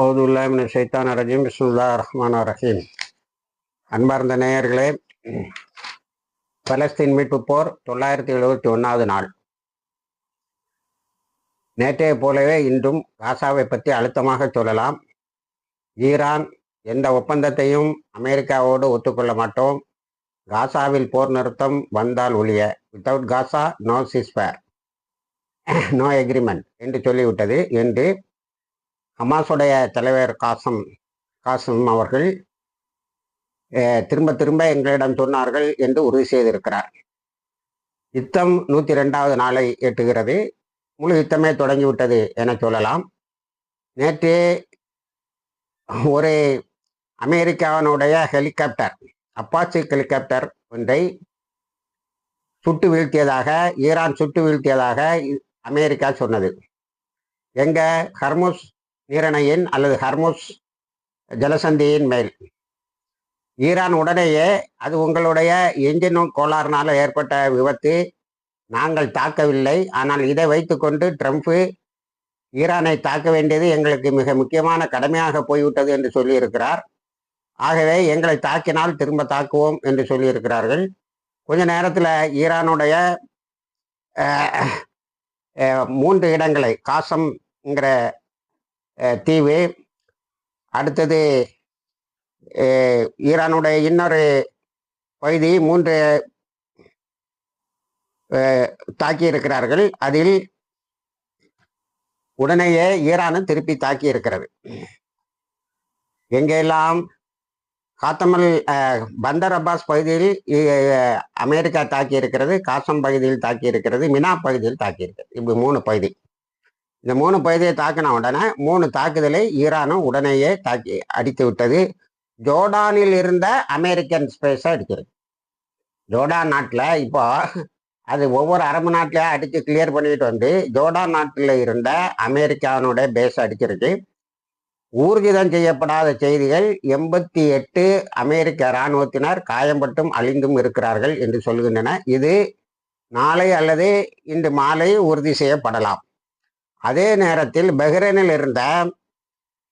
அவுதுல்லாஹி மினஷ் ஷைத்தானிர் ரஜீம். பிஸ்மில்லாஹிர் ரஹ்மானிர் ரஹீம். அன்பார்ந்த நேயர்களே, பலஸ்தீன் மீட்பு போர் 971வது நாள். நேற்றைய போலவே இன்றும் காசாவை பற்றி அழுத்தமாக சொல்லலாம். ஈரான் எந்த ஒப்பந்தத்தையும் அமெரிக்காவோடு ஒத்துக்கொள்ள மாட்டோம், காசாவில் போர் நிறுத்தம் வந்தால் ஒழிய, வித்தவுட் காசா நோ சீஸ்ஃபயர், நோ எக்ரிமெண்ட் என்று சொல்லிவிட்டது என்று ஹமாஸுடைய தலைவர் காசம் அவர்கள் திரும்ப திரும்ப எங்களிடம் சொன்னார்கள் என்று உறுதி செய்திருக்கிறார். யுத்தம் 102வது நாளை எட்டுகிறது. முழு யுத்தமே தொடங்கிவிட்டது என சொல்லலாம். நேற்று ஒரு அமெரிக்காவினுடைய ஹெலிகாப்டர், அப்பாச்சி ஹெலிகாப்டர் ஒன்றை சுட்டு வீழ்த்தியதாக, ஈரான் சுட்டு வீழ்த்தியதாக அமெரிக்கா சொன்னது. எங்க ஹர்முஸ் நீரணையின் அல்லது ஹர்முஸ் ஜலசந்தியின் மேல். ஈரான் உடனேயே அது உங்களுடைய என்ஜின் கோளாறுனால ஏற்பட்ட விபத்து, நாங்கள் தாக்கவில்லை, ஆனால் இதை வைத்துக்கொண்டு ட்ரம்ப் ஈரானை தாக்க வேண்டியது எங்களுக்கு மிக முக்கியமான கடமையாக போய்விட்டது என்று சொல்லியிருக்கிறார். ஆகவே எங்களை தாக்கினால் திரும்ப தாக்குவோம் என்று சொல்லியிருக்கிறார்கள். கொஞ்ச நேரத்தில் ஈரானுடைய 3 இடங்களை, காசம்ங்கிற தீவு, அடுத்தது ஈரானுடைய இன்னொரு பகுதி 3 தாக்கி இருக்கிறார்கள். அதில் உடனேயே ஈரானும் திருப்பி தாக்கி இருக்கிறது. எங்கெல்லாம் காத்தமல் பந்தர் அப்பாஸ் பகுதியில் அமெரிக்கா தாக்கி இருக்கிறது, காசம் பகுதியில் தாக்கி இருக்கிறது, மினா பகுதியில் தாக்கி இருக்கிறது. இப்படி 3 பகுதி. இந்த 3 பகுதியை தாக்கின உடனே 3 தாக்குதலை ஈரானும் உடனேயே தாக்கி அடித்து விட்டது. ஜோர்டானில் இருந்த அமெரிக்கன் ஸ்பேஸை அடிக்கிறது. ஜோர்டான் நாட்டில் இப்போ அது ஒவ்வொரு அரபு நாட்டிலேயே அடித்து கிளியர் பண்ணிட்டு வந்து ஜோர்டான் நாட்டில் இருந்த அமெரிக்கானுடைய பேஸ் அடிக்கிறது. ஊர்ஜிதம் செய்யப்படாத செய்திகள் 88 அமெரிக்க இராணுவத்தினர் காயம்பட்டும் அழிந்தும் இருக்கிறார்கள் என்று சொல்கின்றன. இது நாளை அல்லது இன்று மாலை உறுதி செய்யப்படலாம். அதே நேரத்தில் பஹ்ரைனில் இருந்த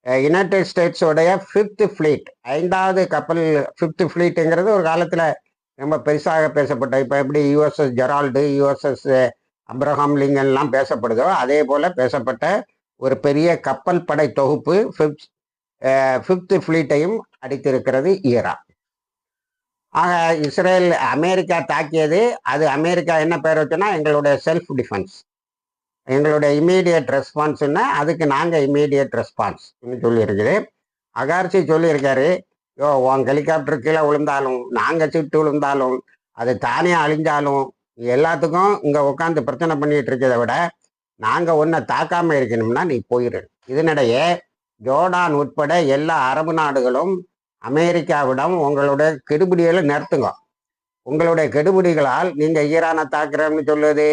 யுனைடெட் ஸ்டேட்ஸோடைய 5th ஃப்ளீட், 5வது கப்பல், 5th ஃப்ளீட்டுங்கிறது ஒரு காலத்தில் ரொம்ப பெருசாக பேசப்பட்ட, இப்போ எப்படி யுஎஸ்எஸ் ஜெரால்டு, யுஎஸ்எஸ் அப்ரஹாம் லிங்கன்லாம் பேசப்படுதோ அதே போல் பேசப்பட்ட ஒரு பெரிய கப்பல் படை தொகுப்பு 5th ஃப்ளீட்டையும் அடித்திருக்கிறது ஈரான். ஆக இஸ்ரேல் அமெரிக்கா தாக்கியது, அது அமெரிக்கா என்ன பேர் வச்சோன்னா எங்களுடைய செல்ஃப் டிஃபென்ஸ், எங்களுடைய இம்மீடியட் ரெஸ்பான்ஸ்ன்னா அதுக்கு நாங்கள் இம்மீடியட் ரெஸ்பான்ஸ்ன்னு சொல்லியிருக்குது. அகார்சி சொல்லியிருக்காரு, உன் ஹெலிகாப்டர் கீழே விழுந்தாலும், நாங்கள் சுட்டு விழுந்தாலும், அது தானே அழிஞ்சாலும், எல்லாத்துக்கும் இங்கே உட்காந்து பிரச்சனை பண்ணிட்டு இருக்கிறத விட நாங்கள் ஒன்றை தாக்காமல் இருக்கணும்னா நீ போயிடு. இதனிடையே ஜோர்டான் உட்பட எல்லா அரபு நாடுகளும் அமெரிக்காவிடம் உங்களுடைய கெடுபிடிகளை நிறுத்துங்க, உங்களுடைய கெடுபிடிகளால் நீங்கள் ஈரானை தாக்குறோம்னு சொல்லுவது,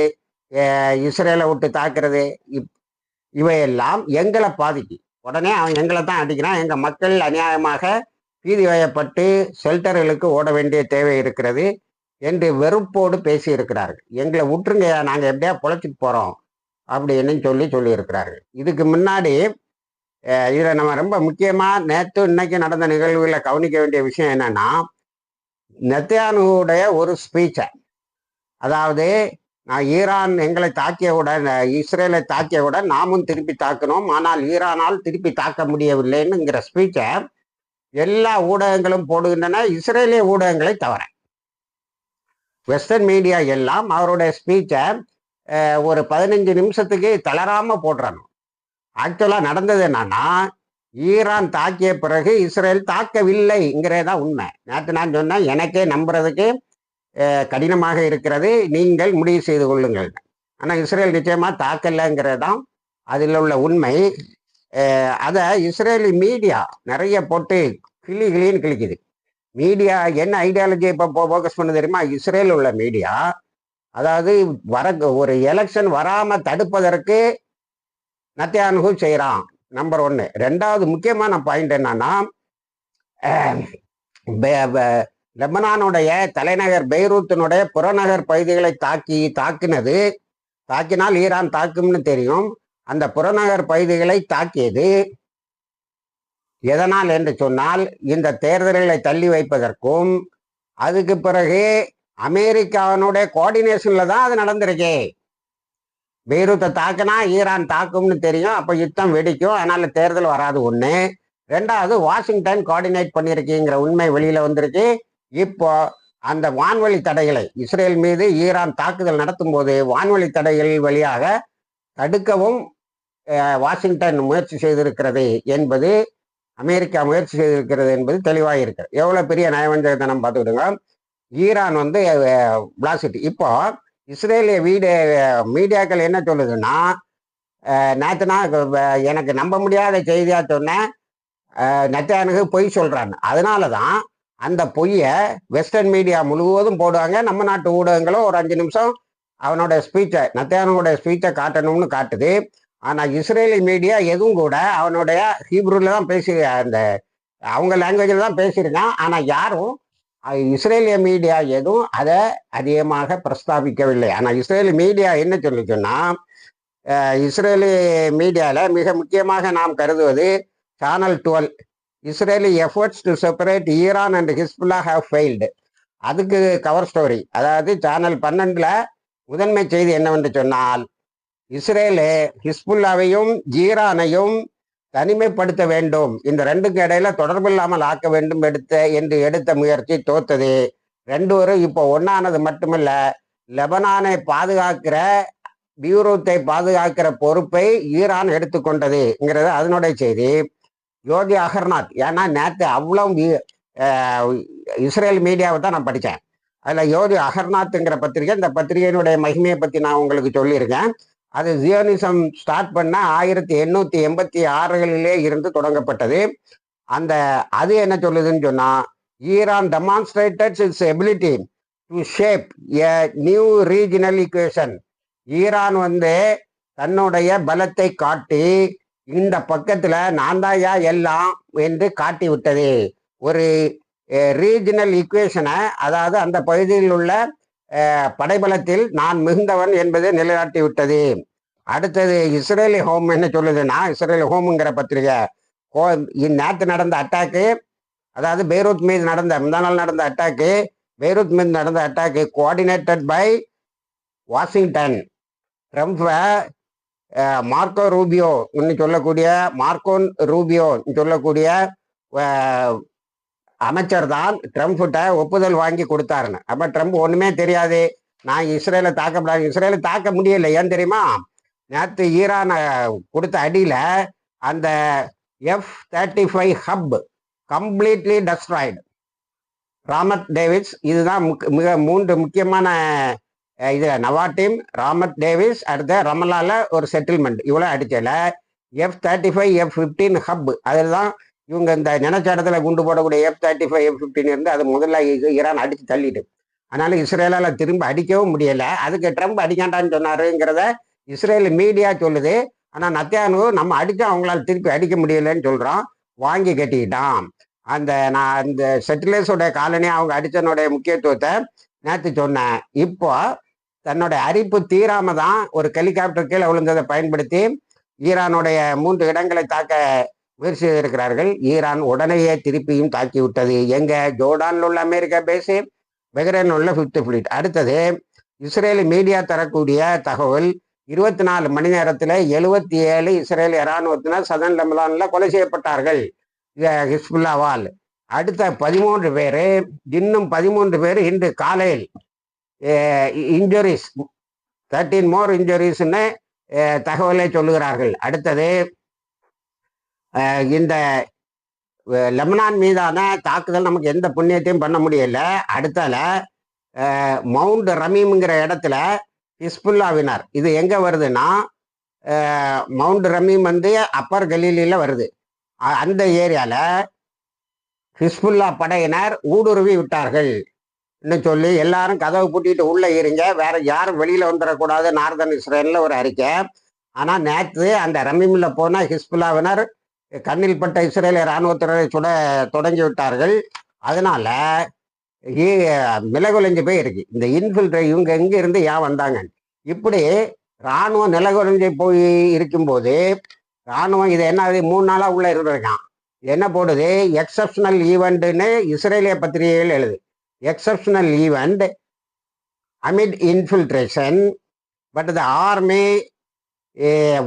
இஸ்ரேலை விட்டு தாக்குறது, இவையெல்லாம் எங்களை பாதிக்கும். உடனே அவன் எங்களை தான் அடிக்கிறான், எங்கள் மக்கள் அநியாயமாக பீதி வயப்பட்டு ஷெல்டர்களுக்கு ஓட வேண்டிய தேவை இருக்கிறது என்று வெறுப்போடு பேசி இருக்கிறார்கள். எங்களை விட்டுருங்க, நாங்கள் எப்படியா பொழைச்சிட்டு போகிறோம் அப்படின்னு சொல்லியிருக்கிறார்கள். இதுக்கு முன்னாடி இதில் நம்ம ரொம்ப முக்கியமாக நேற்று இன்னைக்கு நடந்த நிகழ்வுகளில் கவனிக்க வேண்டிய விஷயம் என்னன்னா, நெத்தன்யாஹுவுடைய ஒரு ஸ்பீச்சை, அதாவது நான் ஈரான் எங்களை தாக்கியவுடன், இஸ்ரேலை தாக்கியவுடன் நாமும் திருப்பி தாக்கணும், ஆனால் ஈரானால் திருப்பி தாக்க முடியவில்லைன்னுங்கிற ஸ்பீச்சை எல்லா ஊடகங்களும் போடுகின்றன, இஸ்ரேலிய ஊடகங்களை தவிர. வெஸ்டர்ன் மீடியா எல்லாம் அவருடைய ஸ்பீச்சை ஒரு 15 நிமிஷத்துக்கு தளராம போடுறாங்க. ஆக்சுவலாக நடந்தது என்னன்னா, ஈரான் தாக்கிய பிறகு இஸ்ரேல் தாக்கவில்லைங்கிறதான் உண்மை. நேற்று நான் சொன்னேன், எனக்கே நம்புறதுக்கு கடினமாக இருக்கிறது, நீங்கள் முடிவு செய்து கொள்ளுங்கள். ஆனால் இஸ்ரேல் நிச்சயமாக தாக்கலைங்கிறது தான் அதில் உள்ள உண்மை. அதை இஸ்ரேலி மீடியா நிறைய போட்டு கிளின்னு கிழிக்குது. மீடியா என்ன ஐடியாலஜி இப்போ ஃபோக்கஸ் பண்ண தெரியுமா? இஸ்ரேல் உள்ள மீடியா, அதாவது ஒரு எலெக்ஷன் வராமல் தடுப்பதற்கு நெத்தன்யாஹு செய்கிறான், நம்பர் 1. 2வது முக்கியமான பாயிண்ட் என்னன்னா, லெபனானுடைய தலைநகர் பெய்ரூத்தினுடைய புறநகர் பகுதிகளை தாக்கினால் ஈரான் தாக்கும்னு தெரியும். அந்த புறநகர் பகுதிகளை தாக்கியது எதனால் என்று சொன்னால் இந்த தேர்தல்களை தள்ளி வைப்பதற்கும் அதுக்கு பிறகு அமெரிக்காவினுடைய கோஆர்டினேஷன்ல தான் அது நடந்திருக்கு. பெய்ரூத்தை தாக்குனா ஈரான் தாக்கும்னு தெரியும், அப்ப யுத்தம் வெடிக்கும், அதனால தேர்தல் வராது. ஒண்ணு. ரெண்டாவது, வாஷிங்டன் கோஆர்டினேட் பண்ணிருக்குங்கிற உண்மை வெளியில வந்திருக்கு. இப்போ அந்த வான்வழி தடைகளை இஸ்ரேல் மீது ஈரான் தாக்குதல் நடத்தும் போது வான்வழி தடைகள் வழியாக தடுக்கவும் வாஷிங்டன் முயற்சி செய்திருக்கிறது என்பது, அமெரிக்கா முயற்சி செய்திருக்கிறது என்பது தெளிவாக இருக்கிறது. எவ்வளவு பெரிய நயவஞ்சகத்தனம் பார்த்துக்கிடுங்க. Iran blast. இப்போ இஸ்ரேலிய மீடியாக்கள் என்ன சொல்லுதுன்னா, நேத்துனா எனக்கு நம்ப முடியாத செய்தியா சொன்னேன், நெத்தன்யாஹு பொய் சொல்றான்னு. அதனாலதான் அந்த பொய்யை வெஸ்டர்ன் மீடியா முழுவதும் போடுவாங்க. நம்ம நாட்டு ஊடகங்களும் ஒரு 5 நிமிஷம் அவனோட ஸ்பீச்சை, நெத்தன்யாஹுவோட ஸ்பீச்சை காட்டணும்னு காட்டுது. ஆனா இஸ்ரேலி மீடியா எதுவும் கூட அவனுடைய ஹீப்ரூல தான் அந்த அவங்க லாங்குவேஜில் தான் பேசியிருக்கான். ஆனா யாரும் இஸ்ரேலிய மீடியா எதுவும் அதை அதிகமாக பிரஸ்தாபிக்கவில்லை. ஆனா இஸ்ரேலி மீடியா என்ன சொல்லிச்சுன்னா, இஸ்ரேலி மீடியால மிக முக்கியமாக நாம் கருதுவது channel 12, Israeli efforts to separate Iran and Hezbollah have failed. அதுக்கு கவர் ஸ்டோரி. அதாவது சேனல் 12ல முதன்மை செய்தி என்னவென்று சொன்னால், இஸ்ரேலு ஹிஸ்புல்லாவையும் ஈரானையும் தனிமைப்படுத்த வேண்டும், இந்த ரெண்டுக்கு இடையில தொடர்பு இல்லாமல் ஆக்க வேண்டும் என்று எடுத்த முயற்சி தோத்தது. ரெண்டும் இப்போ ஒன்னானது மட்டுமல்ல, லெபனானை பாதுகாக்கிற, பியூரோத்தை பாதுகாக்கிற பொறுப்பை ஈரான் எடுத்துக்கொண்டதுங்கிறது அதனுடைய செய்தி. யோகி அகர்நாத், ஏன்னா நேற்று அவ்வளவு இஸ்ரேல் மீடியாவை தான் நான் படித்தேன். அதில் யோகி அகர்நாத்ங்கிற பத்திரிகை, இந்த பத்திரிகையினுடைய மகிமையை பற்றி நான் உங்களுக்கு சொல்லியிருக்கேன். அது ஜியோனிசம் ஸ்டார்ட் பண்ண 1886களிலே இருந்து தொடங்கப்பட்டது. அது என்ன சொல்லுதுன்னு சொன்னா, Iran demonstrated it's ability to shape a new regional equation. Iran தன்னுடைய பலத்தை காட்டி இந்த பக்கத்துல நான் தாயா எல்லாம் என்று காட்டி விட்டது. ஒரு ரீஜனல் ஈக்குவேஷனை, அதாவது அந்த பகுதியில் உள்ள படைபலத்தில் நான் மிகுந்தவன் என்பதை நிலைநாட்டி விட்டது. அடுத்தது இஸ்ரேலி ஹோம் என்ன சொல்லுதுன்னா, இஸ்ரேலி ஹோம்ங்கிற பத்திரிகை நேற்று நடந்த அட்டாக்கு, அதாவது பெய்ரூத் மீது முந்தா நாள் நடந்த அட்டாக்கு, பெய்ரூத் மீது நடந்த அட்டாக்கு கோஆர்டினேட்டட் பை வாஷிங்டன். ட்ரம்ப்பை மார்க்கோ ரூபியோ சொல்லக்கூடிய அமைச்சர் தான் ட்ரம்ப்கிட்ட ஒப்புதல் வாங்கி கொடுத்தாருன்னு. அப்ப ட்ரம்ப் ஒண்ணுமே தெரியாது, நான் இஸ்ரேலை தாக்கப்படாது, இஸ்ரேலை தாக்க முடியல. ஏன் தெரியுமா? நேற்று ஈரான் கொடுத்த அடியில அந்த F-35 hub completely destroyed. Ramat Davis, இதுதான் மிக 3 முக்கியமான இது. நவாட்டிம், ராமத் டேவிஸ், அடுத்த ரமலால ஒரு செட்டில்மெண்ட், இவ்வளோ அடிச்சல. F-35 F-15 ஹப், அதில் தான் இவங்க இந்த நினைச்ச இடத்துல குண்டு போடக்கூடிய F-35 F-15 இருந்து அது முதல்ல ஈரான் அடிச்சு தள்ளிட்டு, அதனால இஸ்ரேலால திரும்ப அடிக்கவும் முடியல. அதுக்கு ட்ரம்ப் அடிக்காண்டான்னு சொன்னாருங்கிறத இஸ்ரேல் மீடியா சொல்லுது. ஆனா நெத்தன்யாஹு நம்ம அடிச்சா அவங்களால திருப்பி அடிக்க முடியலன்னு சொல்றான். வாங்கி கட்டிக்கிட்டான். அந்த செட்டிலர்ஸோட காலனி அவங்க அடிச்சனுடைய முக்கியத்துவத்தை நேற்று சொன்னேன். இப்போ தன்னுடைய அரிப்பு தீராம தான் ஒரு ஹெலிகாப்டர் கீழே விழுந்ததை பயன்படுத்தி ஈரானுடைய 3 இடங்களை தாக்க முயற்சி செய்திருக்கிறார்கள். ஈரான் உடனேயே திருப்பியும் தாக்கி விட்டது. எங்க? ஜோர்டான்ல உள்ள அமெரிக்கா பேஸு, பஹ்ரைன்ல உள்ள 5th ஃப்ளீட். அடுத்தது இஸ்ரேலி மீடியா தரக்கூடிய தகவல், 24 மணி நேரத்தில் 77 இஸ்ரேலிய இராணுவத்தினர் சதன் லெபனான்ல கொலை செய்யப்பட்டார்கள் ஹிஸ்புல்லாவால். அடுத்த 13 பேர், இன்னும் 13 பேர் இன்று காலையில் இன்ஜுரிஸ், 13 மோர் இன்ஜுரிஸ்ன்னு தகவலை சொல்லுகிறார்கள். அடுத்தது இந்த லெபனான் மீதான தாக்குதல் நமக்கு எந்த புண்ணியத்தையும் பண்ண முடியல. அடுத்தால மவுண்ட் ரமீம்ங்கிற இடத்துல ஹிஸ்புல்லாவினர், இது எங்க வருதுன்னா மவுண்ட் ரமீம் அப்பர் கலீலில வருது. அந்த ஏரியால ஹிஸ்புல்லா படையினர் ஊடுருவி விட்டார்கள் சொல்லி எல்லாரும் கதவை பூட்டிட்டு உள்ள இருங்க, வேற யாரும் வெளியில வந்துடக்கூடாது, நார்தன் இஸ்ரேல்ல ஒரு அறிக்கை. ஆனா நேற்று அந்த ரமீம்ல போன ஹிஸ்புல்லாவினர் கண்ணில் பட்ட இஸ்ரேலிய இராணுவத்தினரை சுட தொடங்கி விட்டார்கள். அதனால நிலகுலைஞ்சு போய் இருக்கு. இந்த இன்ஃபில்ட்ரை இவங்க எங்க இருந்து ஏன் வந்தாங்க? இப்படி இராணுவம் நிலகுலைஞ்சு போய் இருக்கும்போது, இராணுவம் இது என்ன 3 நாளா உள்ள இருந்திருக்கான். என்ன போடுது, எக்ஸப்ஷனல் ஈவெண்ட்னு இஸ்ரேலிய பத்திரிகைகள் எழுது. Exceptional event amid infiltration but the army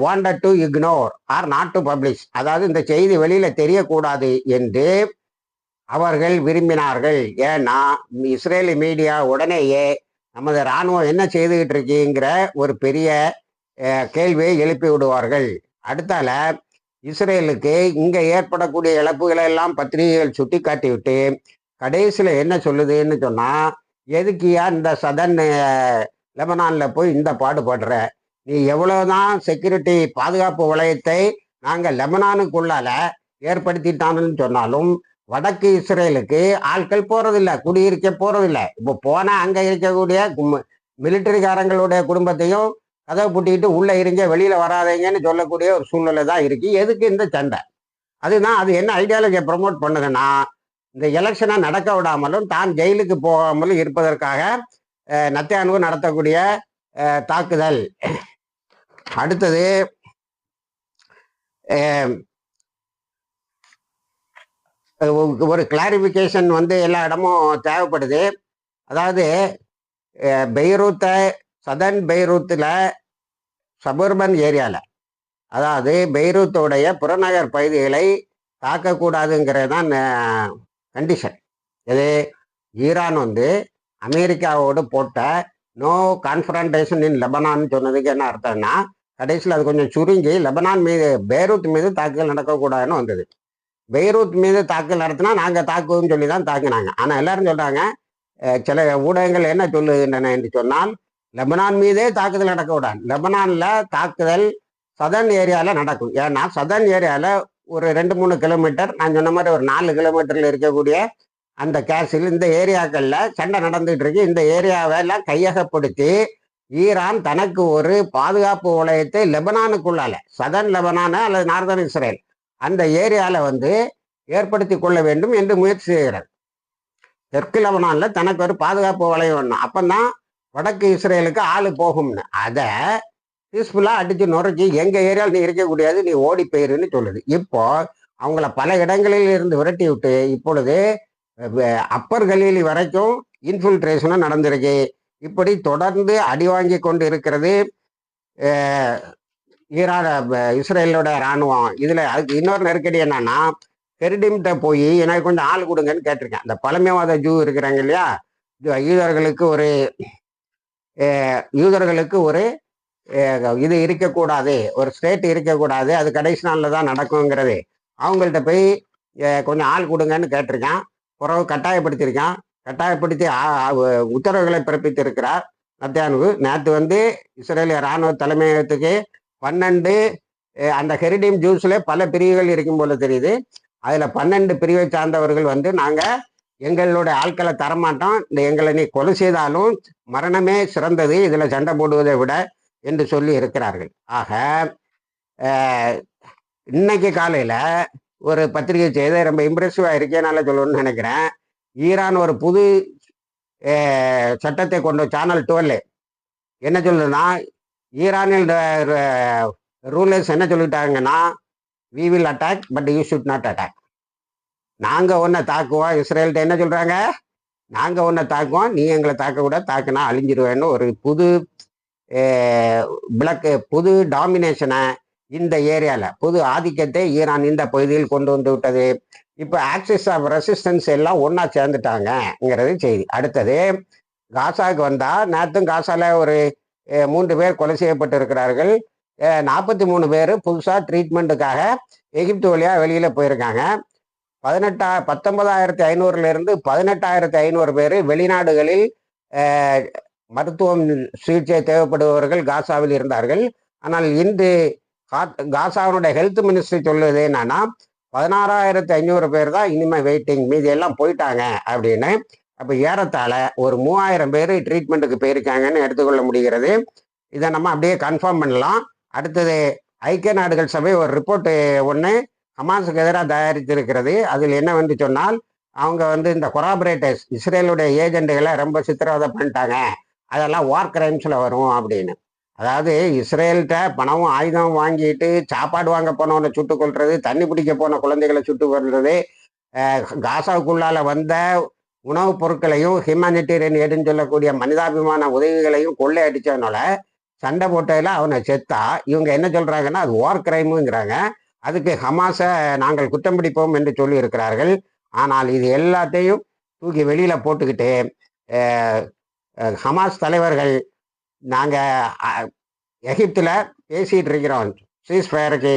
wanted to ignore or not to publish. அதாவது இந்த செய்தி வெளியில தெரியக்கூடாது என்று அவர்கள் விரும்பினார்கள். ஏன்னா இஸ்ரேலி மீடியா உடனேயே நமது இராணுவம் என்ன செய்துகிட்டு இருக்கீங்கிற ஒரு பெரிய கேள்வியை எழுப்பி விடுவார்கள். அடுத்தால இஸ்ரேலுக்கு இங்க ஏற்படக்கூடிய இழப்புகளை எல்லாம் பத்திரிகைகள் சுட்டி காட்டிவிட்டு கடைசியில என்ன சொல்லுதுன்னு சொன்னா, எதுக்கியா இந்த சதன் லெபனான்ல போய் இந்த பாடுபடுற, நீ எவ்வளவுதான் செக்யூரிட்டி பாதுகாப்பு வளையத்தை நாங்க லெபனானுக்குள்ளால ஏற்படுத்திட்டான்னு சொன்னாலும் வடக்கு இஸ்ரேலுக்கு ஆட்கள் போறதில்லை, குடியிருக்க போறதில்லை. இப்போ போனா அங்க இருக்கக்கூடிய மிலிட்டரிக்காரங்களுடைய குடும்பத்தையும் கதவை பூட்டிக்கிட்டு உள்ள இருங்க, வெளியில வராதீங்கன்னு சொல்லக்கூடிய ஒரு சூழ்நிலை தான் இருக்கு. எதுக்கு இந்த சண்டை? அதுதான் அது என்ன ஐடியாலஜியை ப்ரமோட் பண்ணுதுன்னா, இந்த எலெக்ஷனை நடக்க விடாமலும் தான் ஜெயிலுக்கு போகாமலும் இருப்பதற்காக நத்தியானுவு நடத்தக்கூடிய தாக்குதல். அடுத்தது ஒரு கிளாரிபிகேஷன் எல்லா இடமும் தேவைப்படுது. அதாவது பெய்ரூத்தை சதர்ன் பெய்ரூத்தில் சபர்பன் ஏரியாவில், அதாவது பெய்ரூத்தோடைய புறநகர் பகுதிகளை தாக்கக்கூடாதுங்கிறது தான் கண்டிஷன். இது ஈரான் அமெரிக்காவோடு போட்ட நோ கான்ஃபரன்டேஷன் இன் லெபனான் சொன்னதுக்கு என்ன அர்த்தம்னா, கடைசியில் அது கொஞ்சம் சுருங்கி லெபனான் மீது பெய்ரூத் மீது தாக்குதல் நடக்கக்கூடாதுன்னு வந்தது. பெய்ரூத் மீது தாக்குதல் நடத்தினா நாங்கள் தாக்குவோம்னு சொல்லி தான் தாக்குனாங்க. ஆனால் எல்லாரும் சொல்கிறாங்க, சில ஊடகங்கள் என்ன சொல்லுகின்றன என்று சொன்னால், லெபனான் மீதே தாக்குதல் நடக்க விடாது. லெபனானில் தாக்குதல் சதர்ன் ஏரியாவில் நடக்கும். ஏன்னா சதர்ன் ஏரியாவில் ஒரு 2-3 கிலோமீட்டர், நான் சொன்ன மாதிரி ஒரு 4 கிலோமீட்டரில் இருக்கக்கூடிய அந்த கேஸில் இந்த ஏரியாக்களில் சண்டை நடந்துகிட்டு இருக்கு. இந்த ஏரியாவெல்லாம் கையகப்படுத்தி ஈரான் தனக்கு ஒரு பாதுகாப்பு வளையத்தை லெபனானுக்குள்ளால, சதர்ன் லெபனான அல்லது நார்தன் இஸ்ரேல் அந்த ஏரியாவில் ஏற்படுத்தி கொள்ள வேண்டும் என்று முயற்சி செய்கிறார். தெற்கு லெபனானில் தனக்கு ஒரு பாதுகாப்பு வளையம் வேணும், அப்பந்தான் வடக்கு இஸ்ரேலுக்கு ஆளு போகும்னு. அதை பீஸ்ஃபுல்லாக அடிச்சு நுரைச்சி எங்கள் ஏரியாவில் நீ இருக்கக்கூடியது, நீ ஓடி போயிருன்னு சொல்லுது. இப்போ அவங்கள பல இடங்களில் இருந்து விரட்டி விட்டு இப்பொழுது அப்பர் கலீலி வரைக்கும் இன்ஃபில்ட்ரேஷனும் நடந்திருக்கு. இப்படி தொடர்ந்து அடி வாங்கி கொண்டு இருக்கிறது ஈரான் இஸ்ரேலோட இராணுவம். இதில் அதுக்கு இன்னொரு நெருக்கடி என்னன்னா, கெரிடிம்கிட்ட போய் எனக்கு கொஞ்சம் ஆள் கொடுங்கன்னு கேட்டிருக்கேன். இந்த பழமைவாத ஜூ இருக்கிறாங்க இல்லையா, யூதர்களுக்கு ஒரு இது இருக்கக்கூடாது, ஒரு ஸ்டேட் இருக்கக்கூடாது, அது கடைசி நாளில் தான் நடக்குங்கிறது. அவங்கள்ட்ட போய் கொஞ்சம் ஆள் கொடுங்கன்னு கேட்டிருக்கேன். குறவு கட்டாயப்படுத்தியிருக்கான். கட்டாயப்படுத்தி உத்தரவுகளை பிறப்பித்திருக்கிறார் நத்தியானுவு. நேற்று இஸ்ரேலிய இராணுவ தலைமையகத்துக்கு 12 அந்த ஹெரிடிம் ஜூஸில் பல பிரிவுகள் இருக்கும் போல தெரியுது. அதில் 12 பிரிவை சார்ந்தவர்கள் நாங்கள் எங்களுடைய ஆட்களை தரமாட்டோம், இந்த எங்களை நீ கொலை செய்தாலும் மரணமே சிறந்தது இதில் சண்டை போடுவதை விட என்று சொல்லி இருக்கிறார்கள். ஆக இன்னைக்கு காலையில் ஒரு பத்திரிகை செய்தி ரொம்ப இம்ப்ரெசிவாக இருக்கேனால சொல்லணும்னு நினைக்கிறேன். ஈரான் ஒரு புது சட்டத்தை கொண்டு, சேனல் 12 என்ன சொல்லுதுன்னா, ஈரானில் ரூலர்ஸ் என்ன சொல்லிட்டாங்கன்னா, we will attack but you should not attack. நாங்கள் ஒன்றை தாக்குவோம். இஸ்ரேல்கிட்ட என்ன சொல்கிறாங்க, நாங்கள் ஒன்றை தாக்குவோம், நீ எங்களை தாக்கக்கூடாது, தாக்குனா அழிஞ்சிருவேன்னு ஒரு புது டாமினேஷனை இந்த ஏரியாவில், புது ஆதிக்கத்தை ஈரான் இந்த பகுதியில் கொண்டு வந்து விட்டது. இப்போ ஆக்சிஸ் ஆஃப் ரெசிஸ்டன்ஸ் எல்லாம் ஒன்றா சேர்ந்துட்டாங்கங்கிறது செய்தி. அடுத்தது காசாவுக்கு வந்தால், நேற்றும் காசாவில் ஒரு 3 பேர் கொலை செய்யப்பட்டு இருக்கிறார்கள். 43 பேர் புதுசாக ட்ரீட்மெண்ட்டுக்காக எகிப்து வழியாக வெளியில் போயிருக்காங்க. 19,500 18,500 பேர் வெளிநாடுகளில் மருத்துவம் சிகிச்சை தேவைப்படுபவர்கள் காசாவில் இருந்தார்கள். ஆனால் இன்று காசாவினுடைய ஹெல்த் மினிஸ்ட்ரி சொல்லுது என்னன்னா, 16,500 பேர் தான் இனிமேல் வெயிட்டிங், மீதி எல்லாம் போயிட்டாங்க அப்படின்னு. அப்போ ஏறத்தாழ ஒரு 3,000 பேர் ட்ரீட்மெண்ட்டுக்கு போயிருக்காங்கன்னு எடுத்துக்கொள்ள முடிகிறது. இதை நம்ம அப்படியே கன்ஃபார்ம் பண்ணலாம். அடுத்தது ஐக்கிய நாடுகள் சபை ஒரு ரிப்போர்ட்டு ஒன்று ஹமாஸுக்கு எதிராக தயாரித்திருக்கிறது. அதில் என்னவென்று சொன்னால், அவங்க இந்த கொராபரேட்டர்ஸ், இஸ்ரேலுடைய ஏஜெண்டுகளை ரொம்ப சித்திரவதை பண்ணிட்டாங்க, அதெல்லாம் வார் கிரைம்ஸில் வரும் அப்படின்னு. அதாவது இஸ்ரேல்கிட்ட பணமும் ஆயுதம் வாங்கிட்டு சாப்பாடு வாங்க போனவனை சுட்டு கொள்றது, தண்ணி பிடிக்க போன குழந்தைகளை சுட்டு கொள்றது, காசாவுக்குள்ளால வந்த உணவுப் பொருட்களையும் ஹியூமானிட்டேரியன் ஏடுன்னு சொல்லக்கூடிய மனிதாபிமான உதவிகளையும் கொள்ளை அடிச்சதுனால சண்டை போட்டதில் அவனை செத்தா இவங்க என்ன சொல்றாங்கன்னா அது வார் கிரைமுங்கிறாங்க. அதுக்கு ஹமாஸை நாங்கள் குற்றம் பிடிப்போம் என்று சொல்லி இருக்கிறார்கள். ஆனால் இது எல்லாத்தையும் தூக்கி வெளியில போட்டுக்கிட்டு ஹமாஸ் தலைவர்கள் நாங்கள் எகிப்தில் பேசிட்டு இருக்கிறோம் சீஸ்ஃபயருக்கு,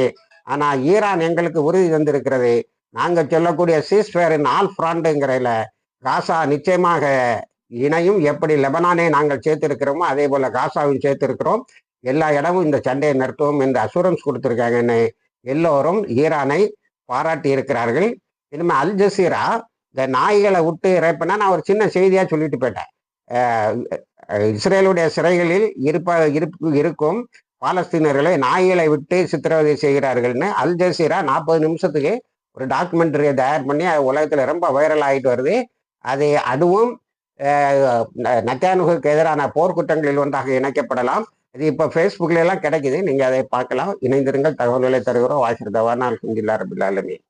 ஆனால் ஈரான் எங்களுக்கு உறுதி தந்திருக்கிறது. நாங்கள் சொல்லக்கூடிய சீஸ்ஃபயரின் ஆல் ஃப்ராண்டுங்கிறதுல காசா நிச்சயமாக இணையும். எப்படி லெபனானை நாங்கள் சேர்த்திருக்கிறோமோ அதே போல காசாவும் சேர்த்திருக்கிறோம். எல்லா இடமும் இந்த சண்டையை நிறுத்துவோம் என்று அசூரன்ஸ் கொடுத்துருக்காங்கன்னு எல்லோரும் ஈரானை பாராட்டி இருக்கிறார்கள். இனிமேல் அல் ஜசீரா இந்த நாய்களை விட்டு இறைப்பினா நான் ஒரு சின்ன செய்தியாக சொல்லிட்டு போயிட்டேன். இஸ்ரேலுடைய சிறைகளில் இருக்கும் பாலஸ்தீனர்களை நாய்களை விட்டு சித்திரவதை செய்கிறார்கள்னு அல் ஜசீரா 40 நிமிஷத்துக்கு ஒரு டாக்குமெண்ட்ரியை தயார் பண்ணி அது உலகத்தில் ரொம்ப வைரல் ஆகிட்டு வருது. அதுவும் நெத்தன்யாஹுவுக்கு எதிரான போர்க்குற்றங்களில் ஒன்றாக இணைக்கப்படலாம். இது இப்போ ஃபேஸ்புக்ல எல்லாம் கிடைக்குது, நீங்க அதை பார்க்கலாம். இணைந்திருங்கள், தகவல்களை தருகிறோம். வாசிர் தவானா அல்ஹம்துலில்லாஹி ரப்பில் ஆலமீன்.